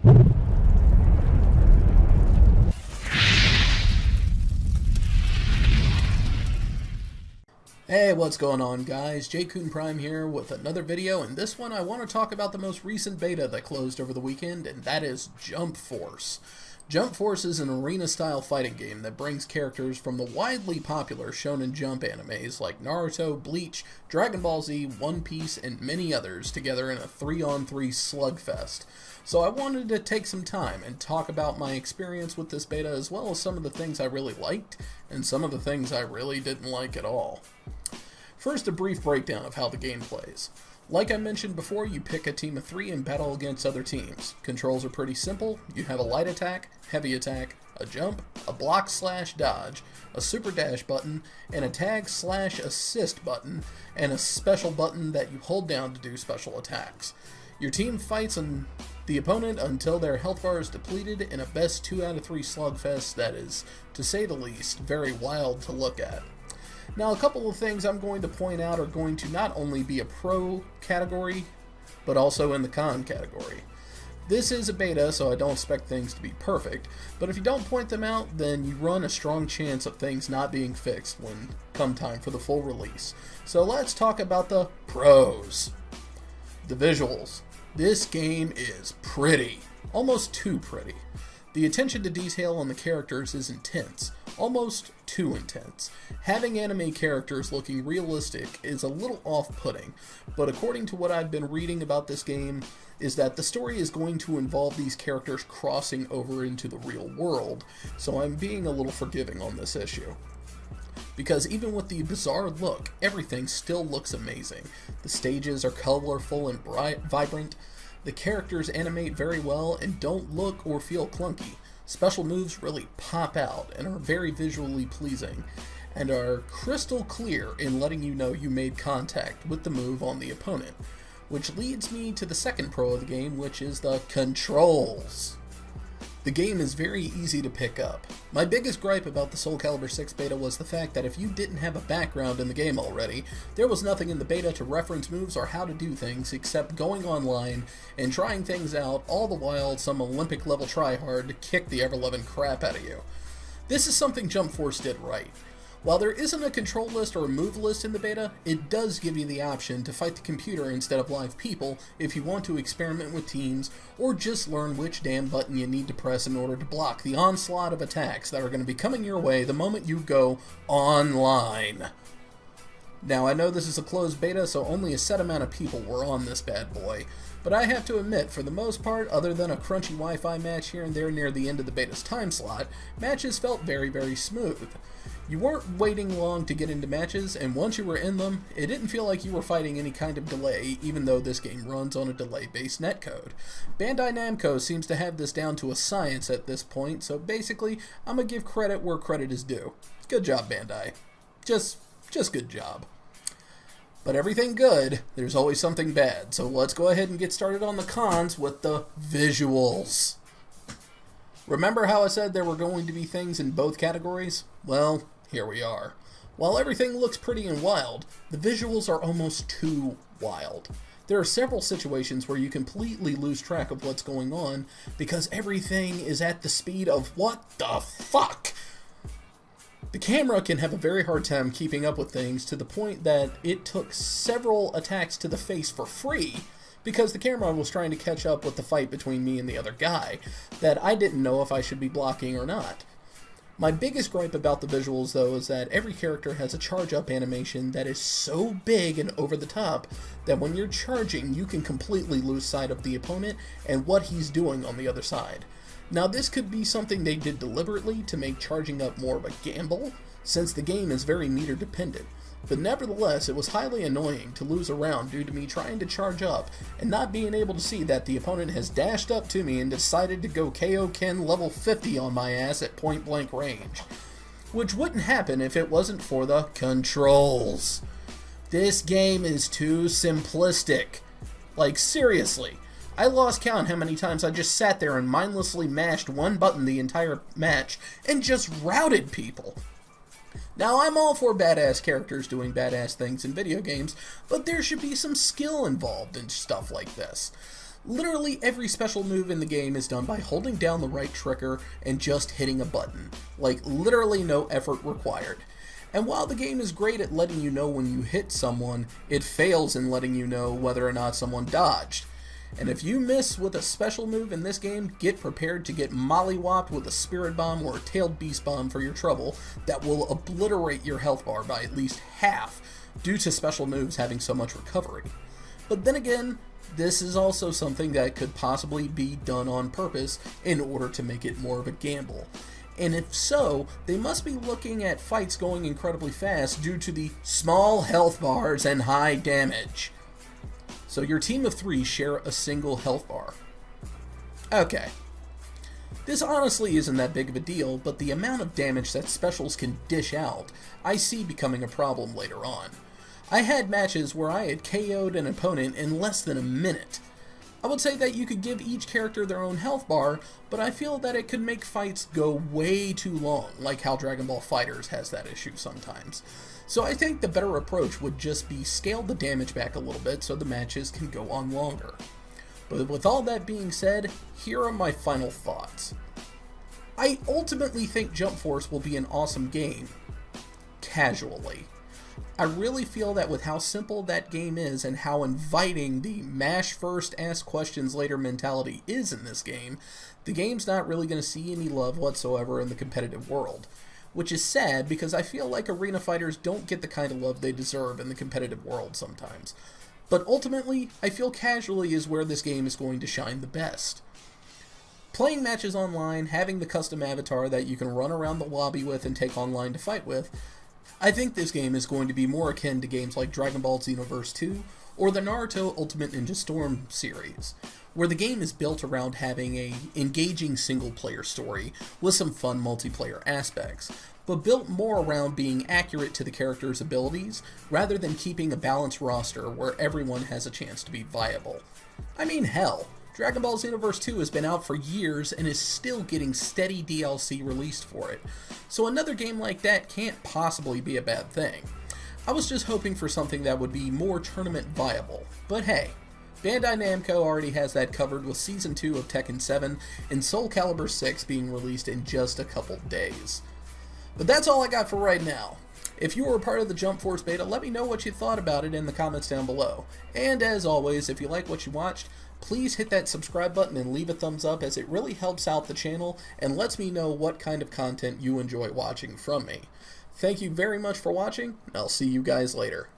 Hey, what's going on, guys? JCoon Prime here with another video, and this one I want to talk about the most recent beta that closed over the weekend, and that is Jump Force. Jump Force is an arena-style fighting game that brings characters from the widely popular Shonen Jump animes like Naruto, Bleach, Dragon Ball Z, One Piece, and many others together in a 3-on-3 slugfest. So I wanted to take some time and talk about my experience with this beta, as well as some of the things I really liked and some of the things I really didn't like at all. First, a brief breakdown of how the game plays. Like I mentioned before, you pick a team of 3 and battle against other teams. Controls are pretty simple. You have a light attack, heavy attack, a jump, a block/dodge, a super dash button, and a tag/assist button, and a special button that you hold down to do special attacks. Your team fights the opponent until their health bar is depleted in a best 2 out of 3 slugfest that is, to say the least, very wild to look at. Now, a couple of things I'm going to point out are going to not only be a pro category, but also in the con category. This is a beta, so I don't expect things to be perfect, but if you don't point them out, then you run a strong chance of things not being fixed when come time for the full release. So let's talk about the pros. The visuals. This game is pretty. Almost too pretty. The attention to detail on the characters is intense. Almost too intense. Having anime characters looking realistic is a little off-putting, but according to what I've been reading about this game, is that the story is going to involve these characters crossing over into the real world, so I'm being a little forgiving on this issue. Because even with the bizarre look, everything still looks amazing. The stages are colorful and vibrant, the characters animate very well and don't look or feel clunky. Special moves really pop out and are very visually pleasing, and are crystal clear in letting you know you made contact with the move on the opponent. Which leads me to the second pro of the game, which is the controls. The game is very easy to pick up. My biggest gripe about the Soul Calibur 6 beta was the fact that if you didn't have a background in the game already, there was nothing in the beta to reference moves or how to do things except going online and trying things out, all the while some Olympic level tryhard kicked the ever-loving crap out of you. This is something Jump Force did right. While there isn't a control list or a move list in the beta, it does give you the option to fight the computer instead of live people if you want to experiment with teams, or just learn which damn button you need to press in order to block the onslaught of attacks that are going to be coming your way the moment you go online. Now, I know this is a closed beta, so only a set amount of people were on this bad boy, but I have to admit, for the most part, other than a crunchy Wi-Fi match here and there near the end of the beta's time slot, matches felt very, very smooth. You weren't waiting long to get into matches, and once you were in them, it didn't feel like you were fighting any kind of delay, even though this game runs on a delay-based netcode. Bandai Namco seems to have this down to a science at this point, so basically, I'm gonna give credit where credit is due. Good job, Bandai. Just good job. But everything good, there's always something bad, so let's go ahead and get started on the cons with the visuals. Remember how I said there were going to be things in both categories? Well, here we are. While everything looks pretty and wild, the visuals are almost too wild. There are several situations where you completely lose track of what's going on because everything is at the speed of what the fuck? The camera can have a very hard time keeping up with things to the point that it took several attacks to the face for free because the camera was trying to catch up with the fight between me and the other guy that I didn't know if I should be blocking or not. My biggest gripe about the visuals, though, is that every character has a charge-up animation that is so big and over the top that when you're charging, you can completely lose sight of the opponent and what he's doing on the other side. Now, this could be something they did deliberately to make charging up more of a gamble, since the game is very meter dependent, but nevertheless, it was highly annoying to lose a round due to me trying to charge up and not being able to see that the opponent has dashed up to me and decided to go Kaioken level 50 on my ass at point blank range. Which wouldn't happen if it wasn't for the controls. This game is too simplistic. Like, seriously. I lost count how many times I just sat there and mindlessly mashed one button the entire match and just routed people. Now, I'm all for badass characters doing badass things in video games, but there should be some skill involved in stuff like this. Literally every special move in the game is done by holding down the right trigger and just hitting a button. Like, literally no effort required. And while the game is great at letting you know when you hit someone, it fails in letting you know whether or not someone dodged. And if you miss with a special move in this game, get prepared to get mollywopped with a Spirit Bomb or a Tailed Beast Bomb for your trouble that will obliterate your health bar by at least half due to special moves having so much recovery. But then again, this is also something that could possibly be done on purpose in order to make it more of a gamble. And if so, they must be looking at fights going incredibly fast due to the small health bars and high damage. So your team of 3 share a single health bar. Okay. This honestly isn't that big of a deal, but the amount of damage that specials can dish out, I see becoming a problem later on. I had matches where I had KO'd an opponent in less than a minute. I would say that you could give each character their own health bar, but I feel that it could make fights go way too long, like how Dragon Ball FighterZ has that issue sometimes. So I think the better approach would just be scale the damage back a little bit so the matches can go on longer. But with all that being said, here are my final thoughts. I ultimately think Jump Force will be an awesome game, casually. I really feel that with how simple that game is and how inviting the mash first, ask questions later mentality is in this game, the game's not really going to see any love whatsoever in the competitive world. Which is sad because I feel like arena fighters don't get the kind of love they deserve in the competitive world sometimes. But ultimately, I feel casually is where this game is going to shine the best. Playing matches online, having the custom avatar that you can run around the lobby with and take online to fight with, I think this game is going to be more akin to games like Dragon Ball Xenoverse 2 or the Naruto Ultimate Ninja Storm series, where the game is built around having a engaging single-player story with some fun multiplayer aspects, but built more around being accurate to the character's abilities rather than keeping a balanced roster where everyone has a chance to be viable. I mean, hell, Dragon Ball Xenoverse 2 has been out for years and is still getting steady DLC released for it, so another game like that can't possibly be a bad thing. I was just hoping for something that would be more tournament viable, but hey, Bandai Namco already has that covered with Season 2 of Tekken 7 and Soul Calibur 6 being released in just a couple days. But that's all I got for right now. If you were a part of the Jump Force beta, let me know what you thought about it in the comments down below. And as always, if you like what you watched, please hit that subscribe button and leave a thumbs up, as it really helps out the channel and lets me know what kind of content you enjoy watching from me. Thank you very much for watching, and I'll see you guys later.